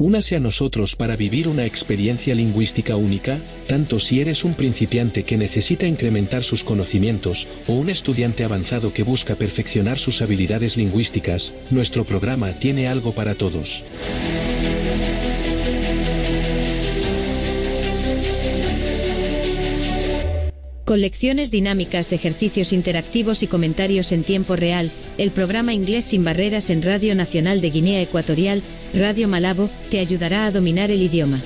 Únase a nosotros para vivir una experiencia lingüística única, tanto si eres un principiante que necesita incrementar sus conocimientos, o un estudiante avanzado que busca perfeccionar sus habilidades lingüísticas, nuestro programa tiene algo para todos. Con lecciones dinámicas, ejercicios interactivos y comentarios en tiempo real, el programa Inglés sin Barreras en Radio Nacional de Guinea Ecuatorial, Radio Malabo, te ayudará a dominar el idioma.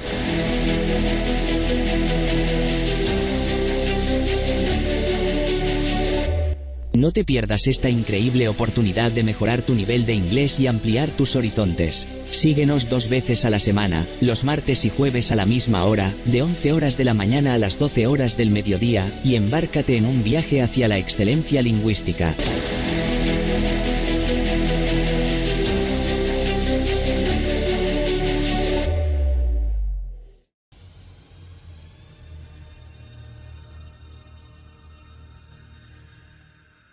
No te pierdas esta increíble oportunidad de mejorar tu nivel de inglés y ampliar tus horizontes. Síguenos 2 veces a la semana, los martes y jueves a la misma hora, de 11 horas de la mañana a las 12 horas del mediodía, y embárcate en un viaje hacia la excelencia lingüística.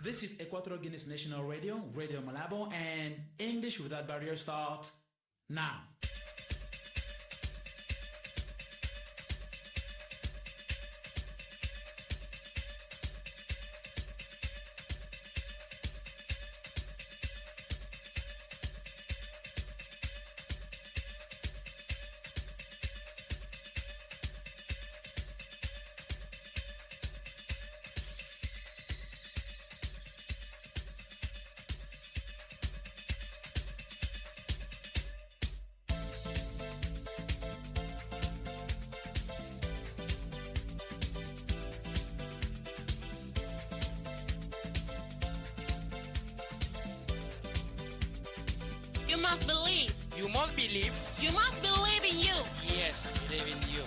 This is Equatorial Guinea's National Radio, Radio Malabo, and English Without Barriers start now. You must believe. You must believe. You must believe in you. Yes, believe in you.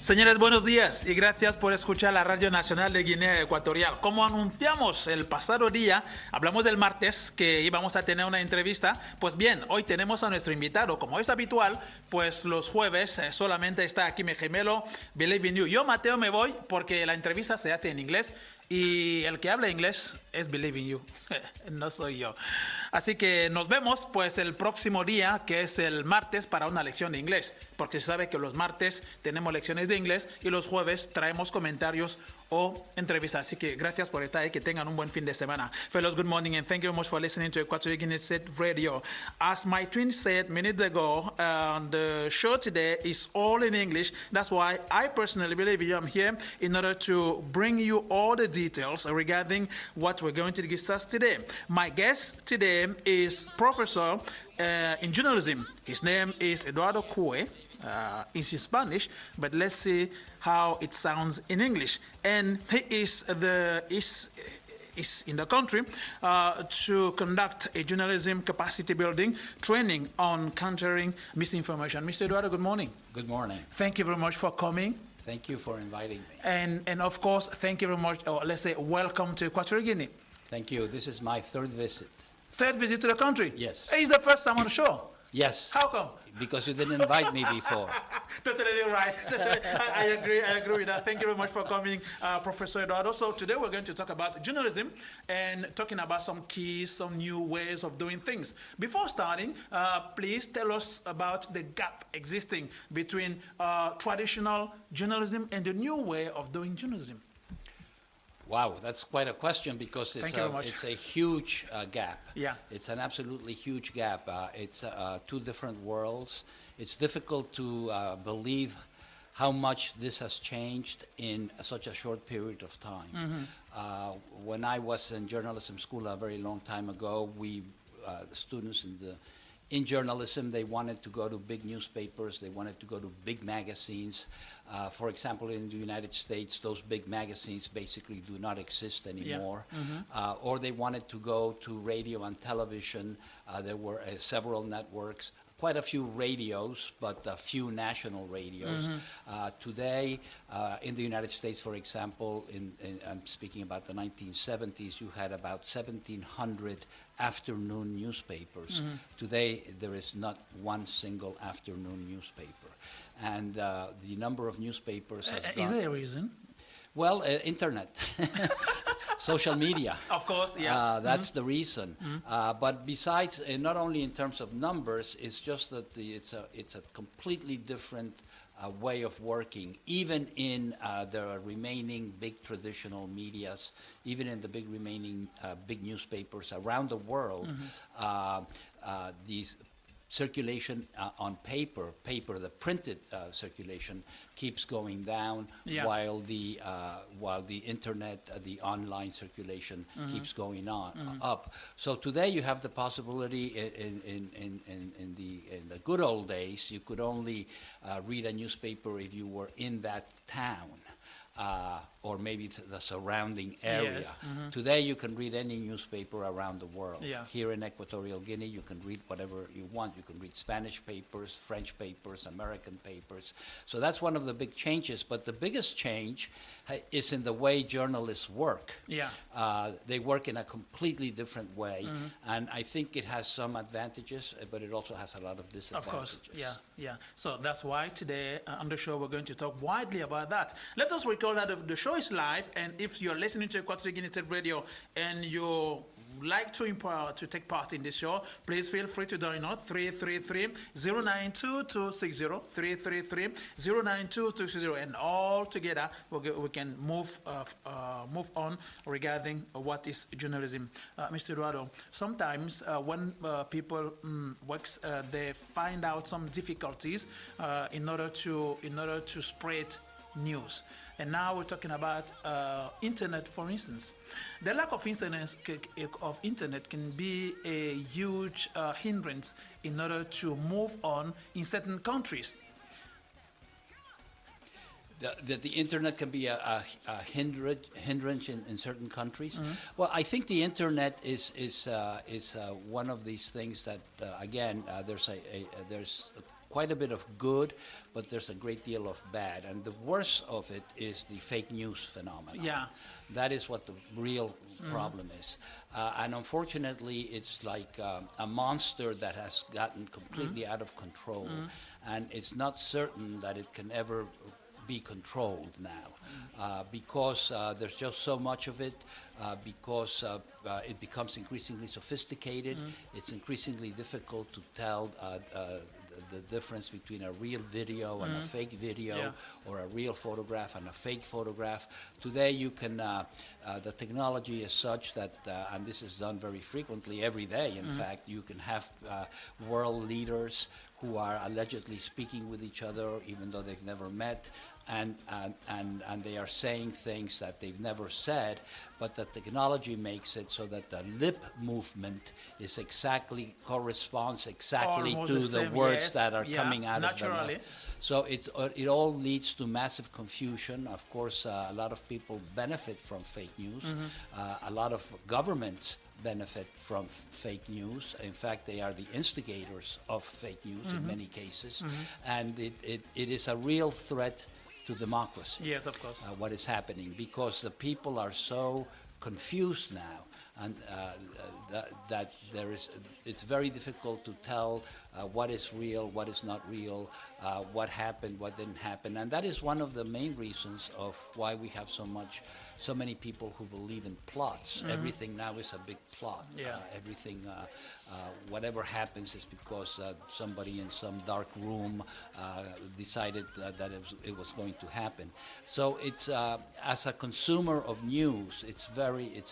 Señores, buenos días y gracias por escuchar la Radio Nacional de Guinea Ecuatorial. Como anunciamos el pasado día, hablamos del martes que íbamos a tener una entrevista. Pues bien, hoy tenemos a nuestro invitado. Como es habitual, pues los jueves solamente está aquí mi gemelo, Believe in You. Yo, Mateo, me voy porque la entrevista se hace en inglés y el que habla inglés es Believe in You. No soy yo. Así que nos vemos pues el próximo día, que es el martes, para una lección de inglés, porque se sabe que los martes tenemos lecciones de inglés y los jueves traemos comentarios o entrevistas. Así que gracias por estar ahí, que tengan un buen fin de semana. Fellows, good morning and thank you very much for listening to Equatorial Guinea State Radio. As my twin said minutes ago, the show today is all in English. That's why I personally believe I'm here in order to bring you all the details regarding what we're going to discuss today. My guest today is Professor in journalism. His name is Eduardo Cue. It's in Spanish, but let's see how it sounds in English. And he is in the country to conduct a journalism capacity building training on countering misinformation. Mr. Eduardo, good morning. Good morning. Thank you very much for coming. Thank you for inviting me. And of course, thank you very much, or let's say welcome to Equatorial Guinea. Thank you. This is my 3rd visit. 3rd visit to the country? Yes. It's the first time on the show? Yes. How come? Because you didn't invite me before. Totally right. I agree with that. Thank you very much for coming, Professor Eduardo. So today we're going to talk about journalism and talking about some keys, some new ways of doing things. Before starting, please tell us about the gap existing between traditional journalism and the new way of doing journalism. Wow, that's quite a question because it's a huge gap. Yeah. It's an absolutely huge gap. It's 2 different worlds. It's difficult to believe how much this has changed in such a short period of time. Mm-hmm. When I was in journalism school a very long time ago, the students in journalism, they wanted to go to big newspapers, they wanted to go to big magazines. For example, in the United States, those big magazines basically do not exist anymore. Yeah. Mm-hmm. Or they wanted to go to radio and television. There were several networks. quite a few radios, but a few national radios. Today, in the United States, for example, I'm speaking about the 1970s, you had about 1,700 afternoon newspapers. Today, there is not one single afternoon newspaper. And the number of newspapers has gone... Is there a reason? Well, internet, social media. Of course, yeah. That's the reason. But besides, not only in terms of numbers, it's just that it's a completely different way of working. Even in the remaining big traditional medias, even in the big remaining big newspapers around the world, these circulation on paper, the printed circulation keeps going down, while the internet, the online circulation keeps going on up. So today you have the possibility in the good old days, you could only read a newspaper if you were in that town. Or maybe the surrounding area. Yes. Today you can read any newspaper around the world. Yeah. Here in Equatorial Guinea you can read whatever you want. You can read Spanish papers, French papers, American papers. So that's one of the big changes. But the biggest change is in the way journalists work. Yeah. They work in a completely different way. And I think it has some advantages, but it also has a lot of disadvantages. Of course, yeah. So that's why today on the show we're going to talk widely about that. Let us recall that the show is live, and if you're listening to Equatorial Guinea State Radio and you like to take part in this show, please feel free to dial out 333-092-260, 333-092-260, and all together we can move on regarding what is journalism. Mr. Eduardo, sometimes when people works, they find out some difficulties in order to spread news. And now we're talking about internet, for instance. The lack of internet can be a huge hindrance in order to move on in certain countries. The internet can be a hindrance in certain countries. Well, I think the internet is one of these things that again there's quite a bit of good, but there's a great deal of bad. And the worst of it is the fake news phenomenon. Yeah. That is what the real problem is. And unfortunately, it's like a monster that has gotten completely out of control. And it's not certain that it can ever be controlled now, because there's just so much of it, because it becomes increasingly sophisticated. It's increasingly difficult to tell the difference between a real video and a fake video, or a real photograph and a fake photograph. Today you can, the technology is such that, and this is done very frequently, every day in fact, you can have world leaders who are allegedly speaking with each other even though they've never met, and they are saying things that they've never said, but the technology makes it so that the lip movement is corresponds exactly Almost to the the same, words yes. that are Yeah, coming out naturally. of them. So it all leads to massive confusion. Of course, a lot of people benefit from fake news. A lot of governments benefit from fake news. In fact, they are the instigators of fake news in many cases. And it is a real threat to democracy. Yes, of course. What is happening, because the people are so confused now, and that it's very difficult to tell what is real, what is not real, what happened, what didn't happen. And that is one of the main reasons of why we have so many people who believe in plots. Everything now is a big plot. Yeah. Everything, whatever happens is because somebody in some dark room decided that it was going to happen. So it's, as a consumer of news, it's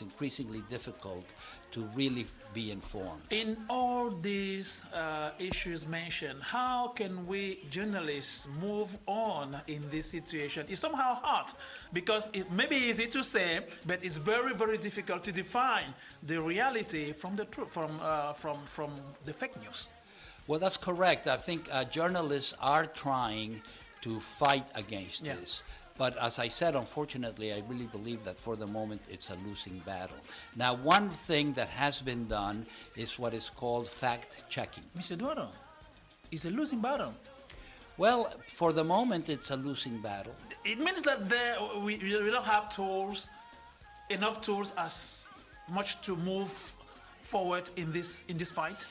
increasingly difficult to really be informed. In all these issues mentioned, how can we journalists move on in this situation? It's somehow hard, because it may be easy to say, but it's very, very difficult to define the reality from the truth, from the fake news. Well, that's correct. I think journalists are trying to fight against this. But as I said, unfortunately, I really believe that for the moment it's a losing battle. Now, one thing that has been done is what is called fact-checking. Mr. Eduardo, is a losing battle. Well, for the moment, it's a losing battle. It means that we don't have enough tools as much to move forward in this fight.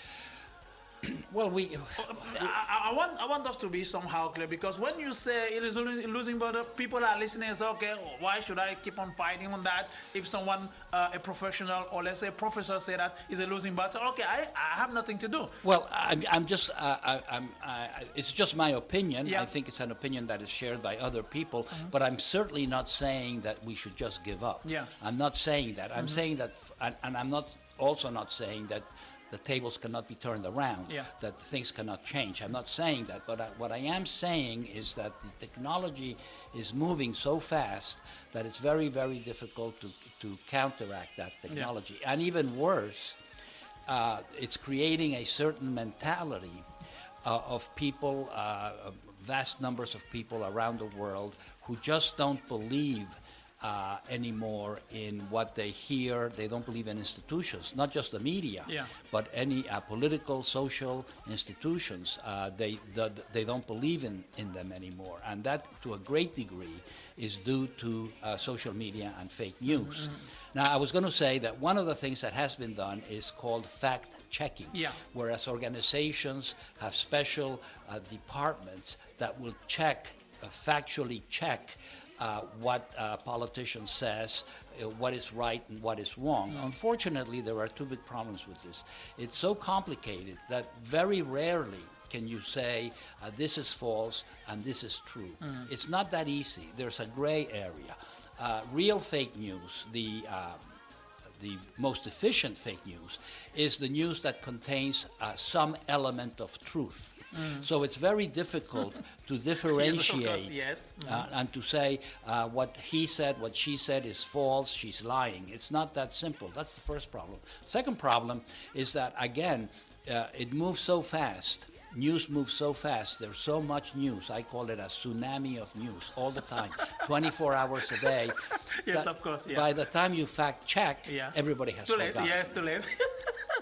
Well, I want us to be somehow clear, because when you say it is a losing battle, people are listening and say, okay, why should I keep on fighting on that? If someone, a professional or let's say a professor say that is a losing battle, okay, I have nothing to do. Well, it's just my opinion. Yeah. I think it's an opinion that is shared by other people, but I'm certainly not saying that we should just give up. Yeah. I'm not saying that. I'm saying that, and I'm also not saying that the tables cannot be turned around, Yeah. that things cannot change. I'm not saying that, but what I am saying is that the technology is moving so fast that it's very, very difficult to counteract that technology. And even worse, it's creating a certain mentality of people, vast numbers of people around the world who just don't believe anymore in what they hear. They don't believe in institutions, not just the media, Yeah. but any political, social institutions. They don't believe in them anymore, and that, to a great degree, is due to social media and fake news. Now, I was going to say that one of the things that has been done is called fact-checking, Yeah. whereas organizations have special departments that will factually check what a politician says, what is right and what is wrong. Unfortunately, there are two big problems with this. It's so complicated that very rarely can you say this is false and this is true. It's not that easy. There's a gray area. Real fake news, the most efficient fake news, is the news that contains some element of truth. So it's very difficult to differentiate Yes. and to say what he said, what she said is false, she's lying. It's not that simple. That's the first problem. Second problem is that, again, it moves so fast. News moves so fast. There's so much news. I call it a tsunami of news all the time, 24 hours a day. Yes, that of course, yeah. By the time you fact check, Yeah. everybody has Too late. forgotten. Yes, too late.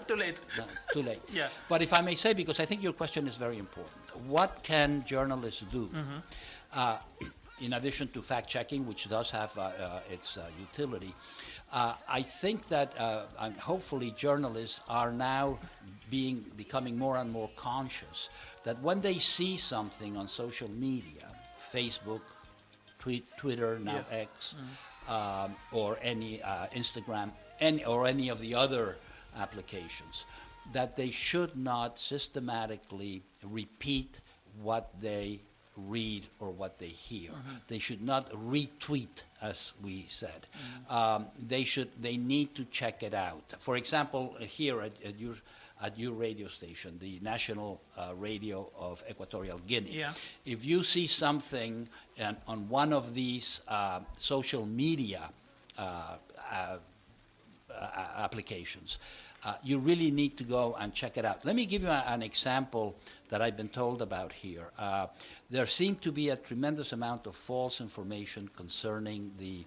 Too late. No, too late. Yeah. But if I may say, because I think your question is very important, what can journalists do? In addition to fact-checking, which does have its utility, I think that hopefully journalists are now becoming more and more conscious that when they see something on social media, Facebook, Twitter, now Yeah. X, or any Instagram, or any of the other applications, that they should not systematically repeat what they read or what they hear. They should not retweet, as we said. They need to check it out. For example, here at your radio station, the national radio of Equatorial Guinea, Yeah. if you see something on one of these social media applications, you really need to go and check it out. Let me give you an example that I've been told about here. There seemed to be a tremendous amount of false information concerning the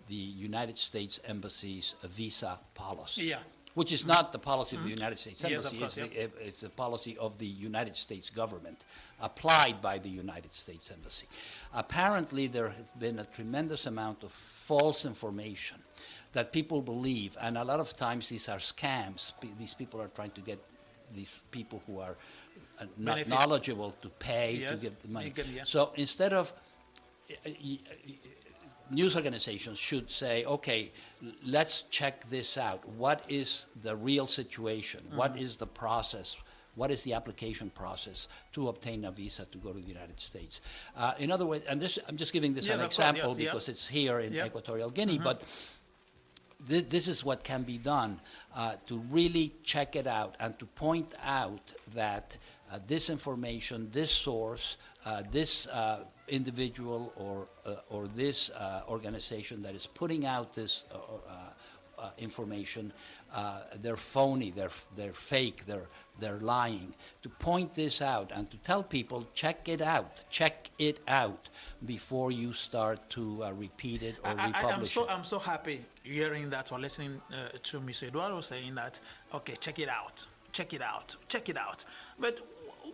United States Embassy's visa policy. Yeah. Which is not the policy of the United States Yes, Embassy. of course, It's the policy of the United States government, applied by the United States Embassy. Apparently, there has been a tremendous amount of false information that people believe, and a lot of times these are scams. These people are trying to get these people who are not Benefit. knowledgeable to pay to Yes, get the money. yeah. So instead of news organizations should say, okay, let's check this out. What is the real situation? What is the process? What is the application process to obtain a visa to go to the United States? In other words, and this, I'm just giving this Yeah, an of course, example yes, yeah. because it's here in Yeah. Equatorial Guinea, but this is what can be done to really check it out and to point out that this information, this source, this individual or this organization that is putting out this information, they're phony, they're fake, they're lying. To point this out and to tell people, check it out before you start to repeat it or republish it. I'm so happy hearing that or listening to Mr. Eduardo saying that, okay, check it out. But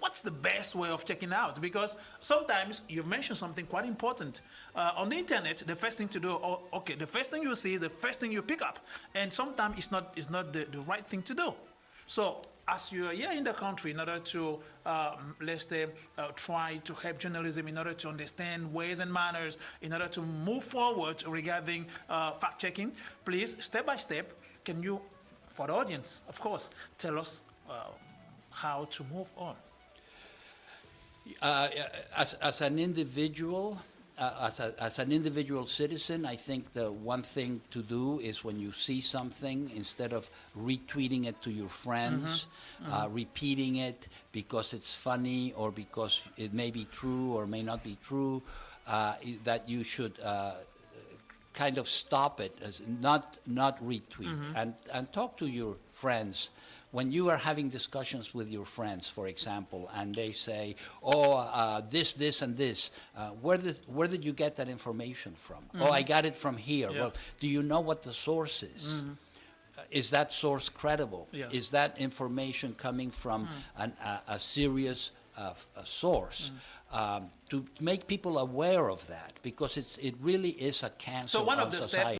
what's the best way of checking out? Because sometimes you mentioned something quite important. On the internet, the first thing to do, the first thing you see is the first thing you pick up. And sometimes it's not the right thing to do. So as you are here in the country, in order to, let's say, try to help journalism, in order to understand ways and manners, in order to move forward regarding fact-checking, please, step by step, can you, for the audience, of course, tell us how to move on? As an individual, as an individual citizen, I think the one thing to do is when you see something, instead of retweeting it to your friends, repeating it because it's funny or because it may be true or may not be true, that you should kind of stop it, not retweet, and talk to your friends. When you are having discussions with your friends, for example, and they say, this, and this, where did you get that information from? Oh, I got it from here. Yeah. Well, do you know what the source is? Is that source credible? Yeah. Is that information coming from a serious source? To make people aware of that, because it really is a cancer So one on of the society.